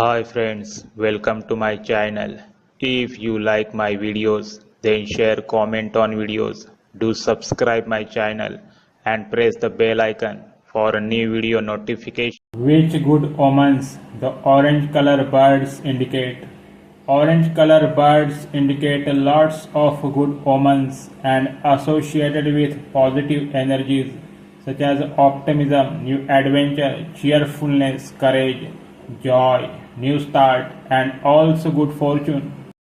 Hi friends, welcome to my channel. If you like my videos, then share, comment on videos. Do subscribe my channel and press the bell icon for a new video notification. Which good omens the orange color birds indicate? Orange color birds indicate lots of good omens and associated with positive energies such as optimism, new adventure, cheerfulness, courage, joy, new start, and also good fortune.